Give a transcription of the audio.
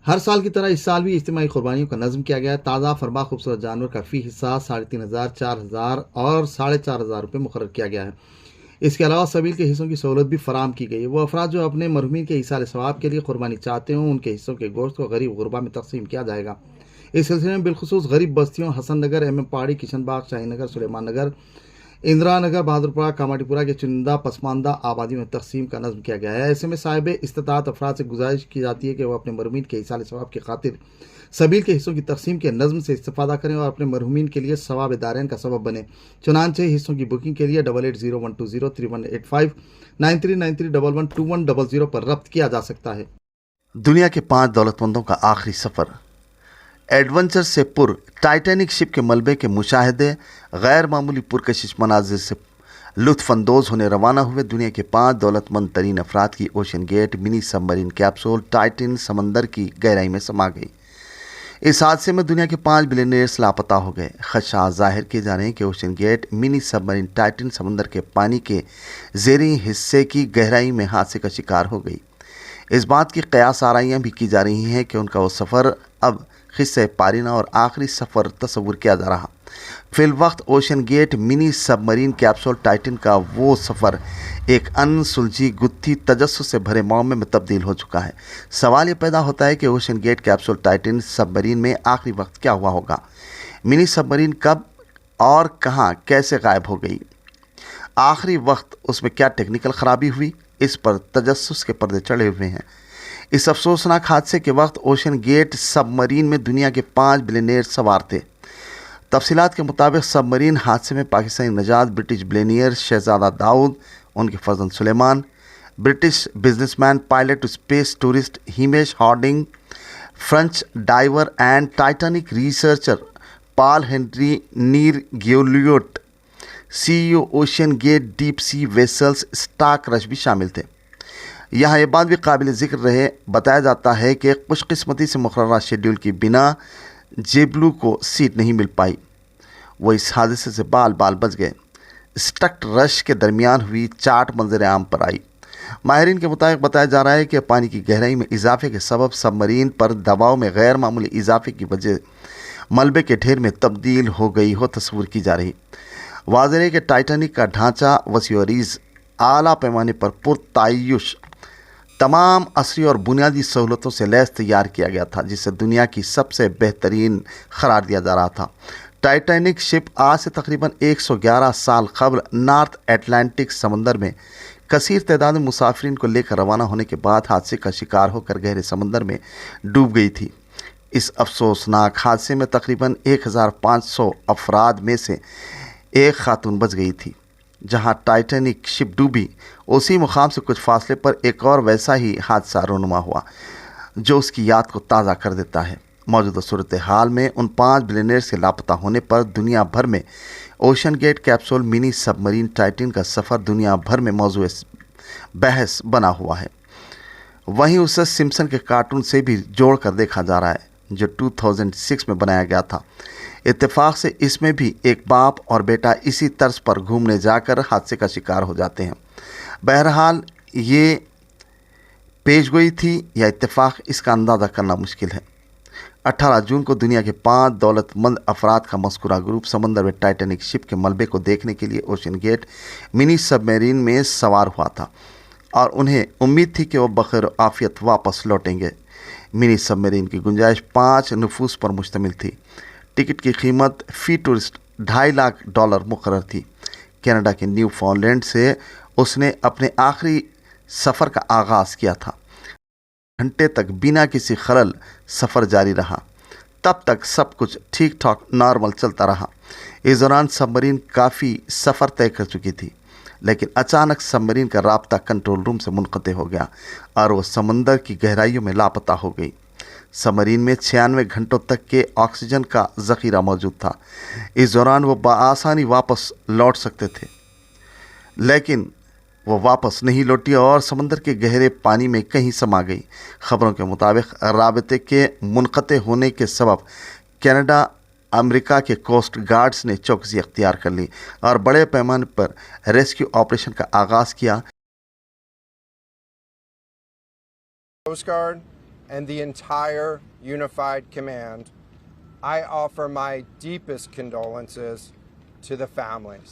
ہر سال کی طرح اس سال بھی اجتماعی قربانیوں کا نظم کیا گیا ہے۔ تازہ فرما خوبصورت جانور کا فی حصہ 3500، 4000 اور 4500 روپے مقرر کیا گیا ہے۔ اس کے علاوہ سبیل کے حصوں کی سہولت بھی فراہم کی گئی ہے۔ وہ افراد جو اپنے مرحومین کے ایصال ثواب کے لیے قربانی چاہتے ہوں، ان کے حصوں کے گوشت کو غریب غربا میں تقسیم کیا جائے گا۔ اس سلسلے میں بالخصوص غریب بستیوں حسن نگر، ایم پاڑی، کشن باغ، شاہین نگر، سلیمان نگر، اندرا نگر، بہادرپورہ، کاماٹی پورہ کے چنندہ پسماندہ آبادیوں میں تقسیم کا نظم کیا گیا ہے۔ ایسے میں صاحب استطاعت افراد سے گزارش کی جاتی ہے کہ وہ اپنے مرحومین کے ایصال ثواب کی خاطر سبیل کے حصوں کی تقسیم کے نظم سے استفادہ کریں اور اپنے مرحومین کے لیے ثواب دارین کا سبب بنے۔ چنانچہ حصوں کی بکنگ کے لیے 8801203185 9393112100 پر رابطہ کیا جا سکتا ہے۔ دنیا کے 5 دولت مندوں کا آخری سفر۔ ایڈونچر سے پر ٹائٹینک شپ کے ملبے کے مشاہدے، غیر معمولی پرکشش مناظر سے لطف اندوز ہونے روانہ ہوئے دنیا کے 5 دولت مند ترین افراد کی اوشن گیٹ منی سب مرین کیپسول ٹائٹن سمندر کی گہرائی میں سما گئی۔ اس حادثے میں دنیا کے 5 بلینئرز لاپتہ ہو گئے۔ خدشات ظاہر کیے جا رہے ہیں کہ اوشن گیٹ منی سب مرین ٹائٹن سمندر کے پانی کے زیریں حصے کی گہرائی میں حادثے کا شکار ہو گئی۔ اس بات کی قیاس آرائیاں بھی کی جا رہی ہیں کہ ان کا وہ سفر اب خصہ پارینہ اور آخری سفر تصور کیا جا رہا۔ فی الوقت اوشن گیٹ منی سب مرین کیپسول ٹائٹن کا وہ سفر ایک ان سلجھی گتھی تجسس سے بھرے معمے میں تبدیل ہو چکا ہے۔ سوال یہ پیدا ہوتا ہے کہ اوشن گیٹ کیپسول ٹائٹن سب مرین میں آخری وقت کیا ہوا ہوگا؟ منی سب مرین کب اور کہاں کیسے غائب ہو گئی؟ آخری وقت اس میں کیا ٹیکنیکل خرابی ہوئی؟ اس پر تجسس کے پردے چڑھے ہوئے ہیں۔ اس افسوسناک حادثے کے وقت اوشن گیٹ سب مرین میں دنیا کے 5 بلینئر سوار تھے۔ تفصیلات کے مطابق سب مرین حادثے میں پاکستانی نژاد برٹش بلینئر شہزادہ داؤد، ان کے فرزند Suleman, British business man pilot space tourist Hamish Harding, French diver and Titanic researcher Paul Henri Nargeolet, C E O OceanGate deep sea vessels Stockton Rush بھی شامل تھے۔ یہاں یہ بات بھی قابل ذکر رہے، بتایا جاتا ہے کہ خوش قسمتی سے مقررہ شیڈول کی بنا جیبلو کو سیٹ نہیں مل پائی، وہ اس حادثے سے بال بال بچ گئے۔ اسٹکٹ رش کے درمیان ہوئی چاٹ منظر عام پر آئی۔ ماہرین کے مطابق بتایا جا رہا ہے کہ پانی کی گہرائی میں اضافے کے سبب سب مرین پر دباؤ میں غیر معمولی اضافے کی وجہ ملبے کے ڈھیر میں تبدیل ہو گئی ہو تصور کی جا رہی۔ واضح ہے کہ ٹائٹینک کا ڈھانچہ وسیع و عریض، اعلیٰ پیمانے پر پرتعیش، تمام عصری اور بنیادی سہولتوں سے لیس تیار کیا گیا تھا، جسے دنیا کی سب سے بہترین قرار دیا جا رہا تھا۔ ٹائٹینک شپ آج سے تقریباً 111 سال قبل نارتھ اٹلانٹک سمندر میں کثیر تعداد میں مسافرین کو لے کر روانہ ہونے کے بعد حادثے کا شکار ہو کر گہرے سمندر میں ڈوب گئی تھی۔ اس افسوسناک حادثے میں تقریباً 1500 افراد میں سے ایک خاتون بچ گئی تھی۔ جہاں ٹائٹینک شپ ڈوبی، اسی مقام سے کچھ فاصلے پر ایک اور ویسا ہی حادثہ رونما ہوا جو اس کی یاد کو تازہ کر دیتا ہے۔ موجودہ صورتحال میں ان 5 بلینئرز کے لاپتہ ہونے پر دنیا بھر میں اوشن گیٹ کیپسول منی سب مرین ٹائٹن کا سفر دنیا بھر میں موضوع بحث بنا ہوا ہے۔ وہیں اسے سمپسن کے کارٹون سے بھی جوڑ کر دیکھا جا رہا ہے جو 2006 میں بنایا گیا تھا۔ اتفاق سے اس میں بھی ایک باپ اور بیٹا اسی طرز پر گھومنے جا کر حادثے کا شکار ہو جاتے ہیں۔ بہرحال یہ پیش گوئی تھی یا اتفاق، اس کا اندازہ کرنا مشکل ہے۔ 18 جون کو دنیا کے 5 دولت مند افراد کا مذکورہ گروپ سمندر میں ٹائٹینک شپ کے ملبے کو دیکھنے کے لیے اوشن گیٹ منی سب میرین میں سوار ہوا تھا اور انہیں امید تھی کہ وہ بخیر عافیت واپس لوٹیں گے۔ منی سب میرین کی گنجائش 5 نفوس پر مشتمل تھی۔ ٹکٹ کی قیمت فی ٹورسٹ $2.5 مقرر تھی۔ کینیڈا کے نیو فاؤنڈ لینڈ سے اس نے اپنے آخری سفر کا آغاز کیا تھا۔ گھنٹے تک بنا کسی خلل سفر جاری رہا۔ تب تک سب کچھ ٹھیک ٹھاک نارمل چلتا رہا۔ اس دوران سب مرین کافی سفر طے کر چکی تھی، لیکن اچانک سب مرین کا رابطہ کنٹرول روم سے منقطع ہو گیا اور وہ سمندر کی گہرائیوں میں لاپتہ ہو گئی۔ سب مرین میں 96 گھنٹوں تک کے آکسیجن کا ذخیرہ موجود تھا۔ اس دوران وہ بآسانی واپس لوٹ سکتے تھے، لیکن وہ واپس نہیں لوٹی اور سمندر کے گہرے پانی میں کہیں سما گئی۔ خبروں کے مطابق رابطے کے منقطع ہونے کے سبب کینیڈا امریکہ کے کوسٹ گارڈز نے چوکسی اختیار کر لی اور بڑے پیمانے پر ریسکیو آپریشن کا آغاز کیا۔ Coast Guard and the entire Unified Command, I offer my deepest condolences to the families.